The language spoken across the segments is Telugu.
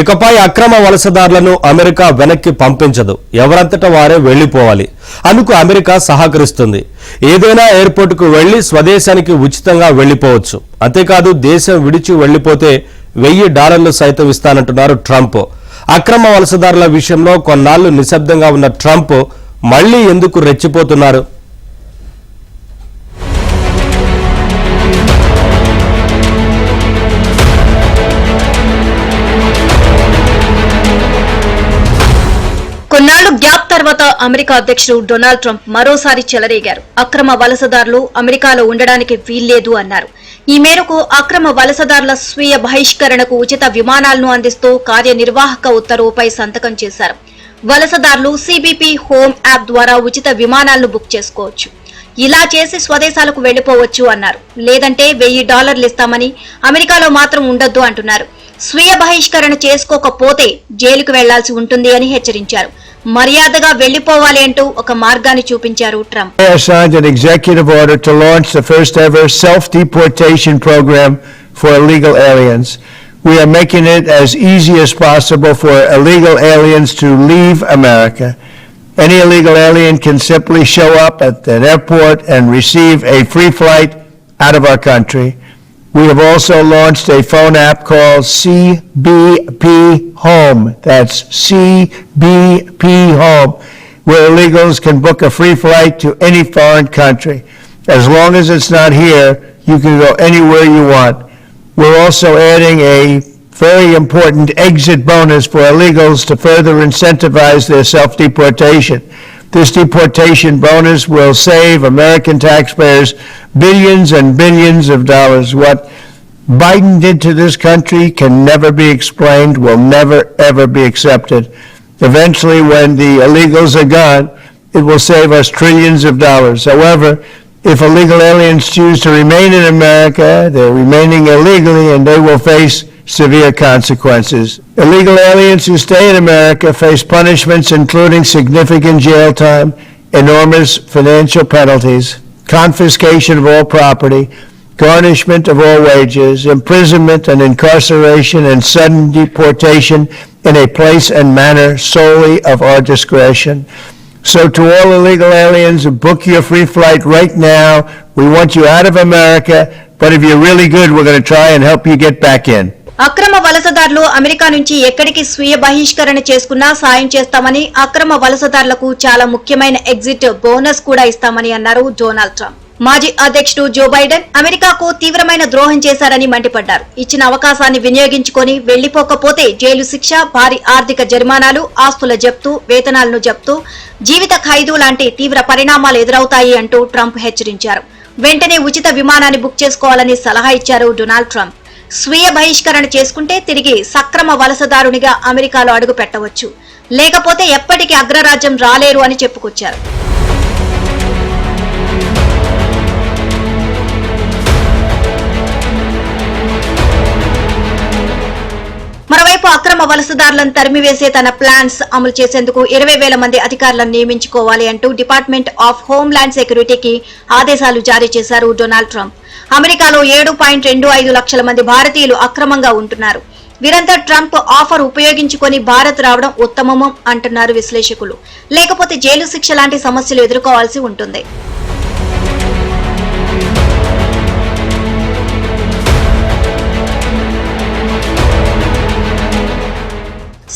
ఇకపై అక్రమ వలసదారులను అమెరికా వెనక్కి పంపించదు. ఎవరంతటా వారే వెళ్లిపోవాలి. అందుకు అమెరికా సహకరిస్తుంది. ఏదైనా ఎయిర్పోర్టుకు వెళ్లి స్వదేశానికి ఉచితంగా వెళ్లిపోవచ్చు. అంతేకాదు దేశం విడిచి వెళ్లిపోతే $1000 సైతం ఇస్తానంటున్నారు ట్రంప్. అక్రమ వలసదారుల విషయంలో కొన్నాళ్లు నిశ్శబ్దంగా ఉన్న ట్రంప్ మళ్లీ ఎందుకు రెచ్చిపోతున్నారు? కొన్నాళ్లు గ్యాప్ తర్వాత అమెరికా అధ్యక్షుడు డొనాల్డ్ ట్రంప్ మరోసారి చెలరేగారు. అక్రమ వలసదారులు అమెరికాలో ఉండడానికి వీల్లేదు అన్నారు. ఈ మేరకు అక్రమ వలసదారుల స్వీయ బహిష్కరణకు ఉచిత విమానాలను అందిస్తూ కార్యనిర్వాహక ఉత్తర్వుపై సంతకం చేశారు. వలసదారులు సిబిపి హోమ్ యాప్ ద్వారా ఉచిత విమానాలను బుక్ చేసుకోవచ్చు. ఇలా చేసి స్వదేశాలకు వెళ్లిపోవచ్చు అన్నారు. లేదంటే $1000 ఇస్తామని, అమెరికాలో మాత్రం ఉండొద్దు అంటున్నారు. స్వీయ బహిష్కరణ చేసుకోకపోతే జైలుకు వెళ్లాల్సి ఉంటుంది అని హెచ్చరించారు. మర్యాదగా వెళ్లిపోవాలి అంటూ ఒక మార్గాన్ని చూపించారు Trump. I signed an executive order to launch the first ever self-deportation program for illegal aliens. We are making it as easy as possible for illegal aliens to leave America. Any illegal alien can simply show up at an airport and receive a free flight out of our country. We have also launched a phone app called CBP Home. That's CBP Home, where illegals can book a free flight to any foreign country. As long as it's not here, you can go anywhere you want. We're also adding a very important exit bonus for illegals to further incentivize their self-deportation. This deportation bonus will save American taxpayers billions and billions of dollars. What Biden did to this country can never be explained, will never ever be accepted. Eventually, when the illegals are gone, it will save us trillions of dollars. However, if illegal aliens choose to remain in America, they're remaining illegally and they will face severe consequences. Illegal aliens who stay in America face punishments including significant jail time, enormous financial penalties, confiscation of all property, garnishment of all wages, imprisonment and incarceration, and sudden deportation in a place and manner solely of our discretion. So to all illegal aliens, book your free flight right now. We want you out of America, but if you're really good, we're going to try and help you get back in. అక్రమ వలసదారులు అమెరికా నుంచి ఎక్కడికి స్వీయ బహిష్కరణ చేసుకున్నా సాయం చేస్తామని, అక్రమ వలసదారులకు చాలా ముఖ్యమైన ఎగ్జిట్ బోనస్ కూడా ఇస్తామని అన్నారు డొనాల్డ్ ట్రంప్. మాజీ అధ్యక్షుడు జో బైడెన్ అమెరికాకు తీవ్రమైన ద్రోహం చేశారని మండిపడ్డారు. ఇచ్చిన అవకాశాన్ని వినియోగించుకొని వెళ్లిపోకపోతే జైలు శిక్ష, భారీ ఆర్థిక జరిమానాలు, ఆస్తుల జప్తు, వేతనాలను జప్తు, జీవిత ఖైదు లాంటి తీవ్ర పరిణామాలు ఎదురవుతాయి అంటూ ట్రంప్ హెచ్చరించారు. వెంటనే ఉచిత విమానాన్ని బుక్ చేసుకోవాలని సలహా ఇచ్చారు డొనాల్డ్ ట్రంప్. స్వీయ బహిష్కరణ చేసుకుంటే తిరిగి సక్రమ వలసదారునిగా అమెరికాలో అడుగు పెట్టవచ్చు, లేకపోతే ఎప్పటికీ అగ్రరాజ్యం రాలేరు అని చెప్పుకొచ్చారు. మరోవైపు అక్రమ వలసదారులను తరిమివేసే తన ప్లాన్స్ అమలు చేసేందుకు 20,000 మంది అధికారులను నియమించుకోవాలి అంటూ డిపార్ట్మెంట్ ఆఫ్ హోమ్లాండ్ సెక్యూరిటీకి ఆదేశాలు జారీ చేశారు డొనాల్డ్ ట్రంప్. అమెరికాలో 7.25 లక్షల మంది భారతీయులు అక్రమంగా ఉంటున్నారు. వీరంతా ట్రంప్ ఆఫర్ ఉపయోగించుకొని భారత్ రావడం ఉత్తమం అంటున్నారు విశ్లేషకులు. లేకపోతే జైలు శిక్ష లాంటి సమస్యలు ఎదుర్కోవాల్సి ఉంటుంది.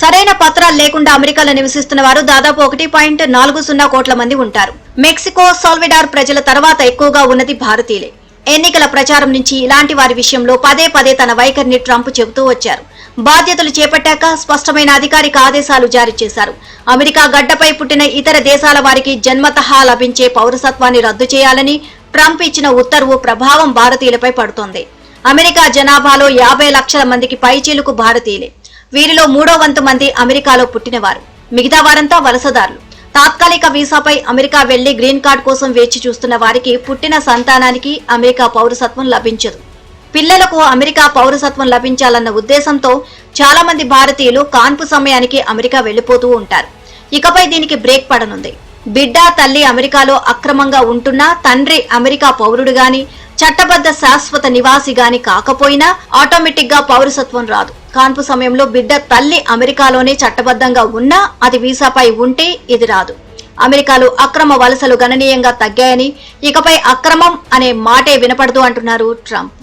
సరైన పత్రాలు లేకుండా అమెరికాలో నివసిస్తున్న వారు దాదాపు 1.40 కోట్ల మంది ఉంటారు. మెక్సికో, సాల్వడార్ ప్రజల తర్వాత ఎక్కువగా ఉన్నది భారతీయులే. ఎన్నికల ప్రచారం నుంచి ఇలాంటి వారి విషయంలో పదే తన వైఖరిని ట్రంప్ చెబుతూ వచ్చారు. బాధ్యతలు చేపట్టాక స్పష్టమైన అధికారిక ఆదేశాలు జారీ చేశారు. అమెరికా గడ్డపై పుట్టిన ఇతర దేశాల వారికి జన్మతహా లభించే పౌరసత్వాన్ని రద్దు చేయాలని ట్రంప్ ఇచ్చిన ఉత్తర్వు ప్రభావం భారతీయులపై పడుతోంది. అమెరికా జనాభాలో 50 లక్షల మందికి పైచీలుకు భారతీయులే. వీరిలో 3/4 మంది అమెరికాలో పుట్టినవారు. మిగతా వారంతా వలసదారులు. తాత్కాలిక వీసాపై అమెరికా వెళ్లి గ్రీన్ కార్డ్ కోసం వేచి చూస్తున్న వారికి పుట్టిన సంతానానికి అమెరికా పౌరసత్వం లభించదు. పిల్లలకు అమెరికా పౌరసత్వం లభించాలన్న ఉద్దేశంతో చాలా మంది భారతీయులు కాన్పు సమయానికి అమెరికా వెళ్లిపోతూ ఉంటారు. ఇకపై దీనికి బ్రేక్ పడనుంది. బిడ్డ, తల్లి అమెరికాలో అక్రమంగా ఉంటున్నా తండ్రి అమెరికా పౌరుడు గాని, చట్టబద్ధ శాశ్వత నివాసి గాని కాకపోయినా ఆటోమేటిక్ గా పౌరసత్వం రాదు. కాన్పు సమయంలో బిడ్డ తల్లి అమెరికాలోనే చట్టబద్ధంగా ఉన్నా అది వీసాపై ఉంటే ఇది రాదు. అమెరికాలో అక్రమ వలసలు గణనీయంగా తగ్గాయని, ఇకపై అక్రమం అనే మాటే వినపడదు అంటున్నారు ట్రంప్.